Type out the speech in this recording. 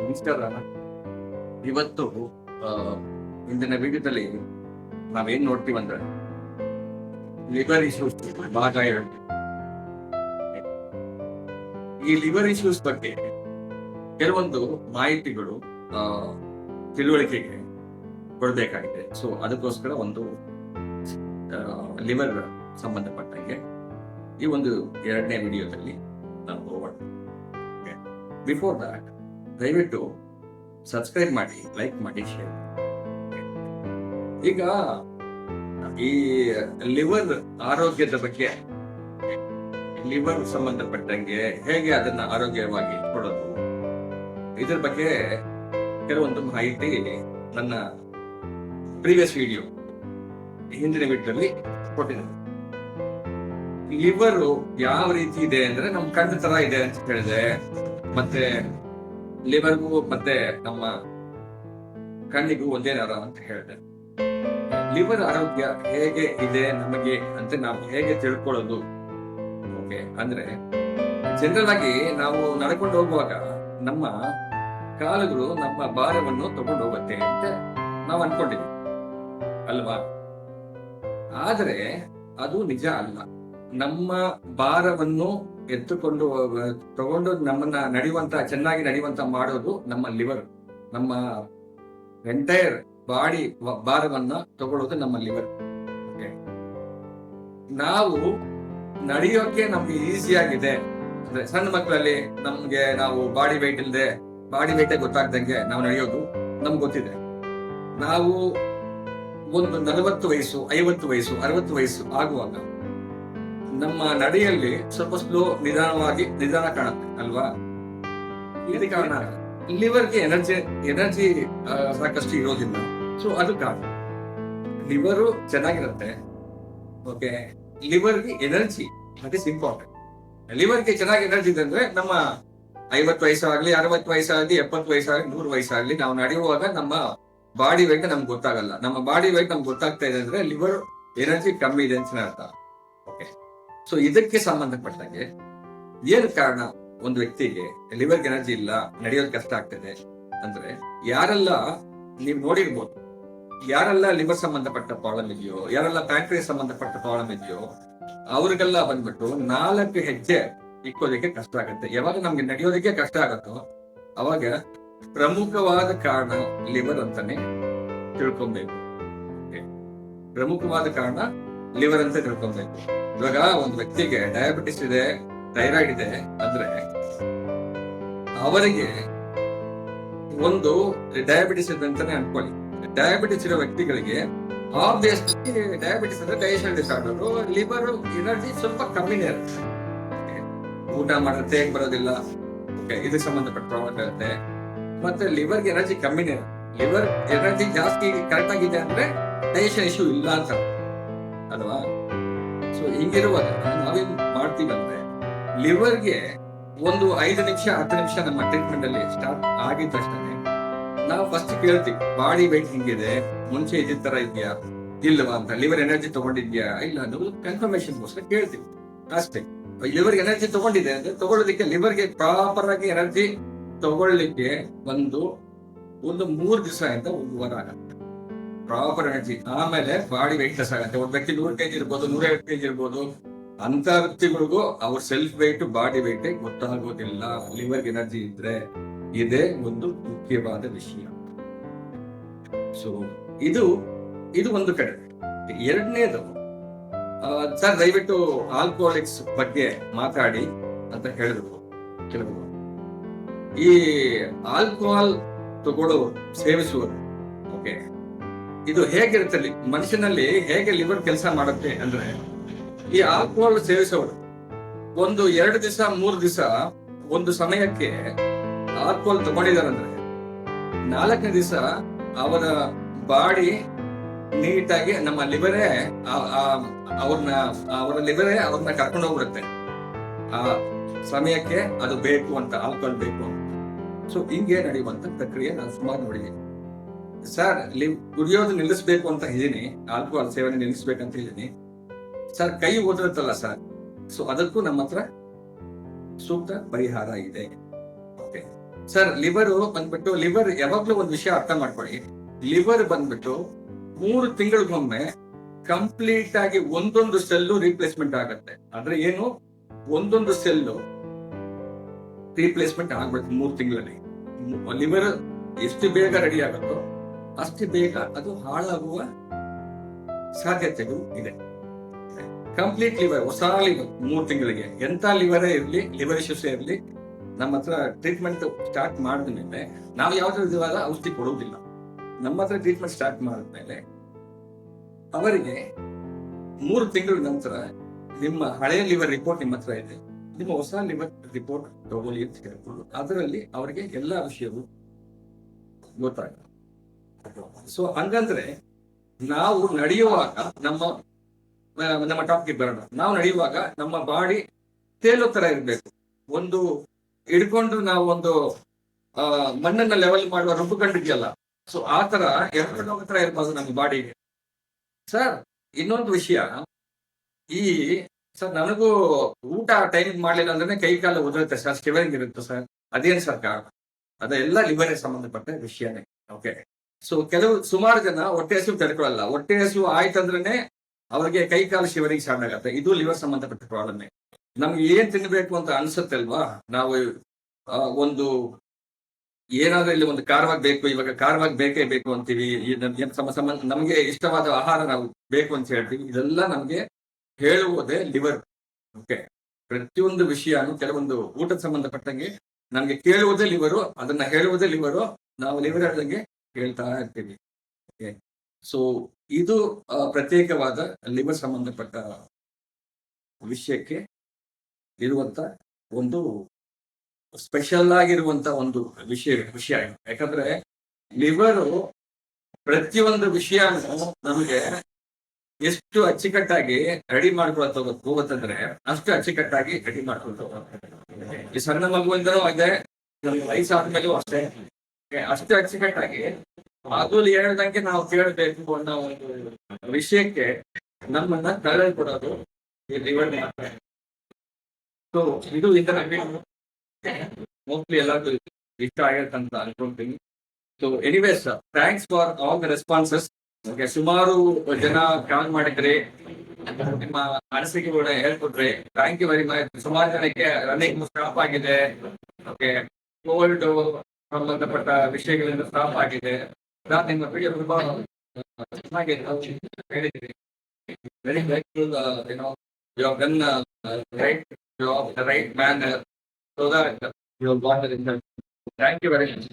ನಮಸ್ಕಾರ. ಇವತ್ತು ಆ, ಇಂದಿನ ವಿಡಿಯೋದಲ್ಲಿ ನಾವೇನ್ ನೋಡ್ತೀವಿ ಅಂದ್ರೆ ಲಿವರ್ ಇಶ್ಯೂಸ್ ಭಾಗ 2. ಈ ಲಿವರ್ ಇಶ್ಯೂಸ್ ಬಗ್ಗೆ ಕೆಲವೊಂದು ಮಾಹಿತಿಗಳು ತಿಳುವಳಿಕೆಗೆ ಕೊಡಬೇಕಾಗಿದೆ. ಸೊ ಅದಕ್ಕೋಸ್ಕರ ಒಂದು ಲಿವರ್ ಸಂಬಂಧಪಟ್ಟಂಗೆ ಈ ಒಂದು 2ನೇ ವಿಡಿಯೋದಲ್ಲಿ ನಾವು ಹೋಗೋಣ. ಬಿಫೋರ್ ದಾಟ್ ದಯವಿಟ್ಟು ಸಬ್ಸ್ಕ್ರೈಬ್ ಮಾಡಿ, ಲೈಕ್ ಮಾಡಿ, ಶೇರ್. ಈಗ ಈ ಲಿವರ್ ಆರೋಗ್ಯದ ಬಗ್ಗೆ, ಲಿವರ್ ಸಂಬಂಧಪಟ್ಟಂಗೆ ಹೇಗೆ ಅದನ್ನ ಆರೋಗ್ಯವಾಗಿ ಇಟ್ಕೊಳ್ಳೋದು, ಇದ್ರ ಬಗ್ಗೆ ಕೆಲವೊಂದು ಮಾಹಿತಿ ನನ್ನ ಪ್ರೀವಿಯಸ್ ವಿಡಿಯೋ, ಹಿಂದಿನ ವಿಡಿಯೋದಲ್ಲಿ ಕೊಟ್ಟಿದ್ದೇನೆ. ಲಿವರ್ ಯಾವ ರೀತಿ ಇದೆ ಅಂದ್ರೆ ನಮ್ ಕಣ್ಣು ತರ ಇದೆ ಅಂತ ಹೇಳಿದೆ. ಮತ್ತೆ ಲಿವರ್ಗೂ ಮತ್ತೆ ನಮ್ಮ ಕಣ್ಣಿಗೂ ಒಂದೇ ನರ ಅಂತ ಹೇಳಿದೆ. ಲಿವರ್ ಆರೋಗ್ಯ ಹೇಗೆ ಇದೆ ನಮಗೆ ಅಂತ ನಾವು ಹೇಗೆ ತಿಳ್ಕೊಳ್ಳೋದು? ಓಕೆ, ಅಂದ್ರೆ ಜನರಲ್ ಆಗಿ ನಾವು ನಡ್ಕೊಂಡು ಹೋಗುವಾಗ ನಮ್ಮ ಕಾಲುಗಳು ನಮ್ಮ ಭಾರವನ್ನು ತಗೊಂಡು ಹೋಗುತ್ತೆ ಅಂತ ನಾವು ಅನ್ಕೊಂಡಿದ್ದೀವಿ ಅಲ್ವಾ? ಆದ್ರೆ ಅದು ನಿಜ ಅಲ್ಲ. ನಮ್ಮ ಭಾರವನ್ನು ಎತ್ತುಕೊಂಡು ತಗೊಂಡು ನಮ್ಮನ್ನ ಚೆನ್ನಾಗಿ ನಡೆಯುವಂತ ಮಾಡೋದು ನಮ್ಮ ಲಿವರ್. ನಮ್ಮ ಎಂಟೈರ್ ಬಾಡಿ ಭಾರವನ್ನ ತಗೊಳ್ಳೋದು ನಮ್ಮ ಲಿವರ್. ನಾವು ನಡೆಯೋಕೆ ನಮ್ಗೆ ಈಸಿ ಆಗಿದೆ. ಅಂದ್ರೆ ಸಣ್ಣ ಮಕ್ಕಳಲ್ಲಿ ನಾವು ಬಾಡಿ ವೆಯ್ಟ್ ಇಲ್ಲದೆ, ಬಾಡಿ ವೆಯ್ಟೇ ಗೊತ್ತಾಗ್ದಂಗೆ ನಾವು ನಡೆಯೋದು ನಮ್ಗೆ ಗೊತ್ತಿದೆ. ನಾವು ಒಂದು 40 ವಯಸ್ಸು, 50 ವಯಸ್ಸು, 60 ವಯಸ್ಸು ಆಗುವಾಗ ನಮ್ಮ ನಡೆಯಲ್ಲಿ ಸ್ವಲ್ಪ ನಿಧಾನ ಕಾಣುತ್ತೆ ಅಲ್ವಾ? ಇದಕ್ಕೆ ಕಾರಣ ಲಿವರ್ಗೆ ಎನರ್ಜಿ ಸಾಕಷ್ಟು ಇರೋದಿಲ್ಲ. ಸೊ ಅದು ಕಾರಣ. ಲಿವರ್ ಚೆನ್ನಾಗಿರುತ್ತೆ. ಓಕೆ, ಲಿವರ್ಗೆ ಎನರ್ಜಿ ದಟ್ ಇಸ್ ಇಂಪಾರ್ಟೆಂಟ್. ಲಿವರ್ಗೆ ಚೆನ್ನಾಗಿ ಎನರ್ಜಿ ಇದೆ ಅಂದ್ರೆ ನಮ್ಮ 50 ವಯಸ್ಸಾಗ್ಲಿ, 60 ವಯಸ್ಸಾಗ್ಲಿ, 70 ವಯಸ್ಸಾಗ್ಲಿ, 100 ವಯಸ್ಸಾಗ್ಲಿ ನಾವು ನಡೆಯುವಾಗ ನಮ್ಮ ಬಾಡಿ ವೆಯ್ಟ್ ನಮ್ಗೆ ಗೊತ್ತಾಗಲ್ಲ. ನಮ್ಮ ಬಾಡಿ ವೆಯ್ಟ್ ನಮ್ಗೆ ಗೊತ್ತಾಗ್ತಾ ಇದೆ ಅಂದ್ರೆ ಲಿವರ್ ಎನರ್ಜಿ ಕಮ್ಮಿ ಇದೆ ಅಂತ ಅರ್ಥ. ಓಕೆ, ಸೊ ಇದಕ್ಕೆ ಸಂಬಂಧಪಟ್ಟಂಗೆ ಏನು ಕಾರಣ ಒಂದು ವ್ಯಕ್ತಿಗೆ ಲಿವರ್ಗೆ ಎನರ್ಜಿ ಇಲ್ಲ, ನಡೆಯೋದು ಕಷ್ಟ ಆಗ್ತದೆ ಅಂದ್ರೆ ಯಾರೆಲ್ಲ ನೀವು ನೋಡಿರ್ಬೋದು, ಯಾರೆಲ್ಲ ಲಿವರ್ ಸಂಬಂಧಪಟ್ಟ ಪ್ರಾಬ್ಲಮ್ ಇದೆಯೋ, ಯಾರೆಲ್ಲ ಪ್ಯಾಂಕ್ರಿಯಸ್ ಸಂಬಂಧಪಟ್ಟ ಪ್ರಾಬ್ಲಮ್ ಇದೆಯೋ ಅವ್ರಿಗೆಲ್ಲ ಬಂದ್ಬಿಟ್ಟು 4 ಹೆಜ್ಜೆ ಇಕ್ಕೋದಕ್ಕೆ ಕಷ್ಟ ಆಗುತ್ತೆ. ಯಾವಾಗ ನಮ್ಗೆ ನಡೆಯೋದಕ್ಕೆ ಕಷ್ಟ ಆಗತ್ತೋ ಅವಾಗ ಪ್ರಮುಖವಾದ ಕಾರಣ ಲಿವರ್ ಅಂತಾನೆ ತಿಳ್ಕೊಬೇಕು. ಪ್ರಮುಖವಾದ ಕಾರಣ ಲಿವರ್ ಅಂತ ತಿಳ್ಕೊಬೇಕು. ಇವಾಗ ಒಂದು ವ್ಯಕ್ತಿಗೆ ಡಯಾಬಿಟಿಸ್ ಇದೆ, ಥೈರಾಯ್ಡ್ ಇದೆ ಅಂದ್ರೆ ಅವರಿಗೆ ಒಂದು ಡಯಾಬಿಟಿಸ್ ಇದೆ ಅಂತಾನೆ ಅನ್ಕೊಳ್ಳಿ. ಡಯಾಬಿಟಿಸ್ ಇರೋ ವ್ಯಕ್ತಿಗಳಿಗೆ ಆಬ್ವಿಯಸ್ಲಿ ಡಯಾಬಿಟಿಸ್ ಅಂದ್ರೆ ಡೈಜೆಷನ್ ಡಿಸಾರ್ಡರ್, ಲಿವರ್ ಎನರ್ಜಿ ಸ್ವಲ್ಪ ಕಮ್ಮಿನೇ ಇರುತ್ತೆ. ಊಟ ಮಾಡಿದ್ರೆ ಬರೋದಿಲ್ಲ. ಇದಕ್ಕೆ ಸಂಬಂಧಪಟ್ಟ ಪ್ರಾಬ್ಲಮ್ ಇರುತ್ತೆ. ಮತ್ತೆ ಲಿವರ್ಗೆ ಎನರ್ಜಿ ಕಮ್ಮಿನೇ ಇರುತ್ತೆ. ಲಿವರ್ ಎನರ್ಜಿ ಜಾಸ್ತಿ ಕರೆಕ್ಟ್ ಆಗಿದೆ ಅಂದ್ರೆ ಡೈಜೆಷನ್ ಇಶ್ಯೂ ಇಲ್ಲ ಅಂತ ಅಲ್ವಾ? ಸೊ ಹಿಂಗಿರುವಾಗ ನಾವೇನ್ ಮಾಡ್ತೀವಿ ಅಂದ್ರೆ ಲಿವರ್ಗೆ ಒಂದು 5 ನಿಮಿಷ 10 ನಿಮಿಷ ನಮ್ಮ ಟ್ರೀಟ್ಮೆಂಟ್ ಅಲ್ಲಿ ಸ್ಟಾರ್ಟ್ ಆಗಿದ ತಕ್ಷಣ ನಾವು ಫಸ್ಟ್ ಕೇಳ್ತೀವಿ, ಬಾಡಿ ವೆಯ್ಟ್ ಹಿಂಗಿದೆ, ಮುಂಚೆ ಇದ್ದ ತರ ಇದೆಯಾ ಇಲ್ವಾ ಅಂತ, ಲಿವರ್ ಎನರ್ಜಿ ತಗೊಂಡಿದ್ಯಾ ಇಲ್ಲ ಅನ್ನೋದು ಕನ್ಫರ್ಮೇಶನ್ಗೋಸ್ಕರ ಕೇಳ್ತೀವಿ ಅಷ್ಟೇ. ಲಿವರ್ ಎನರ್ಜಿ ತಗೊಂಡಿದೆ ಅಂದ್ರೆ ತಗೊಳ್ಳೋದಕ್ಕೆ, ಲಿವರ್ಗೆ ಪ್ರಾಪರ್ ಆಗಿ ಎನರ್ಜಿ ತಗೊಳ್ಳಿಕ್ಕೆ ಒಂದು 3 ದಿವಸ ಇಂದ 1 ವಾರ ಆಗತ್ತೆ ಪ್ರಾಪರ್ ಎನರ್ಜಿ. ಆಮೇಲೆ ಬಾಡಿ ವೆಯ್ಟ್ ಲೆಸ್ ಆಗುತ್ತೆ. ಒಂದು ವ್ಯಕ್ತಿ 100 kg ಇರ್ಬೋದು, 150 kg ಇರ್ಬೋದು. ಅಂತ ವ್ಯಕ್ತಿಗಳಿಗೂ ಅವ್ರ ಸೆಲ್ಫ್ ವೆಯ್ಟ್, ಬಾಡಿ ವೆಯ್ಟ್ ಗೊತ್ತಾಗೋದಿಲ್ಲ ಲಿವರ್ ಎನರ್ಜಿ ಇದ್ರೆ. ಇದೇ ಒಂದು ಮುಖ್ಯವಾದ ವಿಷಯ. ಸೊ ಇದು ಒಂದು ಕಡೆ. 2ನೇದು, ಸರ್ ದಯವಿಟ್ಟು ಆಲ್ಕೋಹಾಲಿಕ್ಸ್ ಬಗ್ಗೆ ಮಾತಾಡಿ ಅಂತ ಹೇಳಿದ್ರು ಕೆಲವರು. ಈ ಆಲ್ಕೋಹಾಲ್ ತಗೊಳ್ಳೋರು, ಸೇವಿಸುವರು, ಓಕೆ, ಇದು ಹೇಗಿರುತ್ತೆ ಮನುಷ್ಯನಲ್ಲಿ, ಹೇಗೆ ಲಿವರ್ ಕೆಲಸ ಮಾಡುತ್ತೆ ಅಂದ್ರೆ, ಈ ಆಲ್ಕೋಹಾಲ್ ಸೇವಿಸೋರು ಒಂದು 2 ದಿವಸ 3 ದಿವಸ ಒಂದು ಸಮಯಕ್ಕೆ ಆಲ್ಕೋಹಾಲ್ ತಗೊಂಡಿದಾರಂದ್ರೆ 4ನೇ ದಿವಸ ಅವರ ಬಾಡಿ ನೀಟಾಗಿ ನಮ್ಮ ಲಿವರೇ ಅವ್ರನ್ನ ಕರ್ಕೊಂಡು ಹೋಗ್ಬಿಡುತ್ತೆ. ಆ ಸಮಯಕ್ಕೆ ಅದು ಬೇಕು ಅಂತ, ಆಲ್ಕೋಹಾಲ್ ಬೇಕು ಅಂತ. ಸೊ ಹಿಂಗೆ ನಡೆಯುವಂತ ಪ್ರಕ್ರಿಯೆ ನಾನು ಸುಮಾರು ನೋಡಿದ್ದೀನಿ. ಸರ್ ಕುಡಿಯೋದು ನಿಲ್ಲಿಸ್ಬೇಕು ಅಂತ ಇದೀನಿ, ಆಲ್ಕೋಹಾಲ್ ಸೇವನೆ ನಿಲ್ಲಿಸ್ಬೇಕಂತ ಇದೀನಿ ಸರ್, ಕೈ ಓದಿರುತ್ತಲ್ಲ ಸರ್. ಸೊ ಅದಕ್ಕೂ ನಮ್ಮ ಹತ್ರ ಸೂಕ್ತ ಪರಿಹಾರ ಇದೆ. ಓಕೆ, ಸರ್ ಲಿವರ್ ಬಂದ್ಬಿಟ್ಟು, ಲಿವರ್ ಯಾವಾಗ್ಲೂ ಒಂದು ವಿಷಯ ಅರ್ಥ ಮಾಡ್ಕೊಳ್ಳಿ, ಲಿವರ್ ಬಂದ್ಬಿಟ್ಟು 3 ತಿಂಗಳಿಗೊಮ್ಮೆ ಕಂಪ್ಲೀಟ್ ಆಗಿ ಒಂದೊಂದು ಸೆಲ್ಲು ರೀಪ್ಲೇಸ್ಮೆಂಟ್ ಆಗುತ್ತೆ. ಅಂದ್ರೆ ಏನು, ಒಂದೊಂದು ಸೆಲ್ಲು ರೀಪ್ಲೇಸ್ಮೆಂಟ್ ಆಗ್ಬೇಕು 3 ತಿಂಗಳಲ್ಲಿ. ಲಿವರ್ ಎಷ್ಟು ಬೇಗ ರೆಡಿ ಆಗುತ್ತೋ ಅಷ್ಟು ಬೇಗ ಅದು ಹಾಳಾಗುವ ಸಾಧ್ಯತೆಗಳು ಇದೆ. ಕಂಪ್ಲೀಟ್ ಲಿವರ್, ಹೊಸ ಲಿವರ್ 3 ತಿಂಗಳಿಗೆ, ಎಂತ ಲಿವರೇ ಇರ್ಲಿ, ಲಿವರ್ ಇಶ್ಯೂಸ್ ಇರ್ಲಿ, ನಮ್ಮ ಹತ್ರ ಟ್ರೀಟ್ಮೆಂಟ್ ಸ್ಟಾರ್ಟ್ ಮಾಡಿದ ಮೇಲೆ ನಾವು ಯಾವ್ದು ವಿಧವಾದ ಔಷಧಿ ಕೊಡುವುದಿಲ್ಲ. ನಮ್ಮ ಹತ್ರ ಟ್ರೀಟ್ಮೆಂಟ್ ಸ್ಟಾರ್ಟ್ ಮಾಡಿದ್ಮೇಲೆ ಅವರಿಗೆ 3 ತಿಂಗಳ ನಂತರ ನಿಮ್ಮ ಹಳೆಯ ಲಿವರ್ ರಿಪೋರ್ಟ್ ನಿಮ್ಮ ಹತ್ರ ಇದೆ, ನಿಮ್ಮ ಹೊಸ ಲಿವರ್ ರಿಪೋರ್ಟ್ ತಗೊಳ್ಳಿ ಅಂತ ಹೇಳ್ಕೊಂಡು ಅದರಲ್ಲಿ ಅವರಿಗೆ ಎಲ್ಲಾ ವಿಷಯವು ಗೊತ್ತಾಗುತ್ತೆ. ಸೊ ಹಂಗಂದ್ರೆ ನಾವು ನಡೆಯುವಾಗ ನಮ್ಮ ಟಾಪಿಕ್ ಬರೋಣ. ನಾವು ನಡೆಯುವಾಗ ನಮ್ಮ ಬಾಡಿ ತೇಲೋ ತರ ಇರ್ಬೇಕು. ಒಂದು ಹಿಡ್ಕೊಂಡು ನಾವು ಒಂದು ಮಣ್ಣನ್ನ ಲೆವೆಲ್ ಮಾಡುವ ರುಬ್ಬುಕೊಂಡಿದ್ಯಲ್ಲ, ಸೊ ಆ ತರ ಎರಡು ತರ ಇರ್ಬೋದು ನಮ್ಮ ಬಾಡಿಗೆ. ಸರ್ ಇನ್ನೊಂದು ವಿಷಯ, ಸರ್ ನನಗೂ ಊಟ ಟೈಮ್ ಮಾಡ್ಲಿಲ್ಲ ಅಂದ್ರೆ ಕೈ ಕಾಲು ಉದುರುತ್ತೆ ಸರ್, ಸ್ಟಿವರಿಂಗ್ ಇರುತ್ತೆ ಸರ್. ಅದೇನ್ ಸರ್ ಕಾರಣ? ಅದೆಲ್ಲ ಲಿವರ್ಗೆ ಸಂಬಂಧಪಟ್ಟ ವಿಷಯನೇ. ಓಕೆ, ಸೊ ಸುಮಾರು ಜನ ಹೊಟ್ಟೆ ಹಸಿವು ತಡ್ಕೊಳ್ಳಲ್ಲ. ಹೊಟ್ಟೆ ಹಸಿವು ಆಯ್ತಂದ್ರೆ ಅವ್ರಿಗೆ ಕೈ ಕಾಲು ಶಿವರಿಂಗ್ ಸ್ಟಾರ್ಟ್ ಆಗತ್ತೆ. ಇದು ಲಿವರ್ ಸಂಬಂಧಪಟ್ಟ ಪ್ರಾಬ್ಲಮ್. ನಮ್ಗೆ ಏನ್ ತಿನ್ಬೇಕು ಅಂತ ಅನ್ಸುತ್ತೆ ಅಲ್ವಾ, ನಾವು ಒಂದು ಏನಾದ್ರೂ ಇಲ್ಲಿ ಒಂದು ಖಾರವಾಗಿ ಬೇಕು, ಇವಾಗ ಖಾರವಾಗಿ ಬೇಕೇ ಬೇಕು ಅಂತೀವಿ, ನಮ್ಗೆ ಇಷ್ಟವಾದ ಆಹಾರ ನಾವು ಬೇಕು ಅಂತ ಹೇಳ್ತೀವಿ. ಇದೆಲ್ಲ ನಮ್ಗೆ ಹೇಳುವುದೇ ಲಿವರ್. ಓಕೆ, ಪ್ರತಿಯೊಂದು ವಿಷಯನು ಕೆಲವೊಂದು ಊಟದ ಸಂಬಂಧಪಟ್ಟಂಗೆ ನಮ್ಗೆ ಕೇಳುವುದೇ ಲಿವರು, ಅದನ್ನ ಹೇಳುವುದೇ ಲಿವರು, ನಾವು ಲಿವರ್ ಹೇಳ್ದಂಗೆ ಹೇಳ್ತಾ ಇರ್ತೀವಿ. ಓಕೆ, ಸೊ ಇದು ಪ್ರತ್ಯೇಕವಾದ ಲಿವರ್ ಸಂಬಂಧಪಟ್ಟ ವಿಷಯಕ್ಕೆ ಇರುವಂತ ಒಂದು ಸ್ಪೆಷಲ್ ಆಗಿರುವಂತ ಒಂದು ವಿಷಯ. ಯಾಕಂದ್ರೆ ಲಿವರು ಪ್ರತಿಯೊಂದು ವಿಷಯ ನಮಗೆ ಎಷ್ಟು ಅಚ್ಚುಕಟ್ಟಾಗಿ ರೆಡಿ ಮಾಡ್ಕೊಳ್ತಾ ಹೋಗುತ್ತಂದ್ರೆ ಅಷ್ಟು ಅಚ್ಚುಕಟ್ಟಾಗಿ ರೆಡಿ ಮಾಡ್ಕೊಳ್ತಾ ಹೋಗುತ್ತೆ. ಈ ಸಣ್ಣ ಮಗುವಿಂದನೂ ಇದೆ, ವಯಸ್ಸಾದ್ಮೇಲೂ ಅಷ್ಟೇ, ಅಷ್ಟು ಅಚ್ಚುಕಟ್ಟಾಗಿ ಅದು ಹೇಳ್ದಂಗೆ ನಾವು ಕೇಳಬೇಕು ಅನ್ನೋ ಒಂದು ವಿಷಯಕ್ಕೆ ನಮ್ಮನ್ನ ತಳ್ಳಿಕೊಡೋದು ಈ ಲಿವರ್ ಮಾತ್ರ. ಸೊ ಇದು ಇದರ ಮೋಸ್ಟ್ಲಿ ಎಲ್ಲರಿಗೂ ಇಷ್ಟ ಆಗತ್ತೆ ಅಂತ ಅನ್ಕೊಂತೀನಿ. So anyways, thanks for all the responses. Okay, ಸುಮಾರು ಜನ ಕಾಲ್ ಮಾಡಿದ್ರಿ, ನಿಮ್ಮ ಅನಿಸಿಕೆಗಳನ್ನ ಹೇಳ್ಕೊಟ್ರಿ. Thank you very much. ಸುಮಾರು ಜನಕ್ಕೆ ರನ್ನಿಂಗ್ ಸ್ಟಾಪ್ ಆಗಿದೆ. ಓಕೆ, ಕೋಲ್ಡ್ ಸಂಬಂಧಪಟ್ಟ ವಿಷಯಗಳಿಂದ ಸ್ಟಾಪ್ ಆಗಿದೆ. ನಿಮ್ಮ ವಿಡಿಯೋ ತುಂಬಾ ಚೆನ್ನಾಗಿ ಹೇಳಿದ್ರಿ. Very grateful, you have done right job, the right manner, so that you have got the result. Thank you very much.